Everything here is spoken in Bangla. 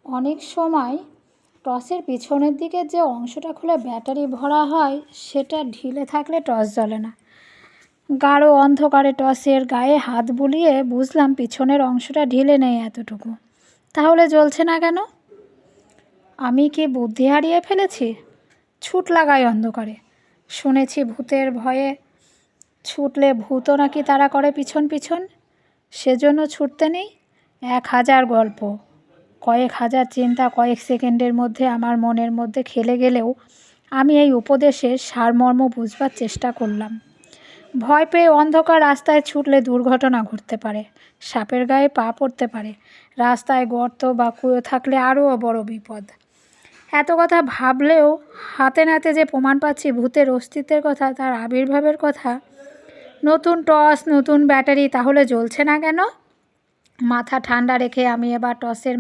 অনেক সময় টর্চের পিছনের দিকের যে অংশটা খুলে ব্যাটারি ভরা হয় সেটা ঢিলে থাকলে টর্চ জ্বলে না। গাঢ় অন্ধকারে টর্চের গায়ে হাত বুলিয়ে বুঝলাম পিছনের অংশটা ঢিলে নেই এতটুকু। তাহলে জ্বলছে না কেন? আমি কি বুদ্ধি হারিয়ে ফেলেছি? ছুট লাগাই অন্ধকারে। শুনেছি ভূতের ভয়ে ছুটলে ভূতও নাকি তাড়া করে পিছন পিছন, সেজন্য ছুটতে নেই। 1000 গল্প, কয়েক হাজার চিন্তা কয়েক সেকেন্ডের মধ্যে আমার মনের মধ্যে খেলে গেলেও আমি এই উপদেশের সারমর্ম বুঝবার চেষ্টা করলাম। ভয় পেয়ে অন্ধকার রাস্তায় ছুটলে দুর্ঘটনা ঘটতে পারে, সাপের গায়ে পা পড়তে পারে, রাস্তায় গর্ত বা কুয়ো থাকলে আরও বড় বিপদ। এত কথা ভাবলেও হাতে নাতে যে প্রমাণ পাচ্ছি ভূতের অস্তিত্বের কথা, তার আবির্ভাবের কথা। নতুন টর্চ, নতুন ব্যাটারি, তাহলে জ্বলছে না কেন? মাথা ঠান্ডা রেখে আমি এবার টর্চের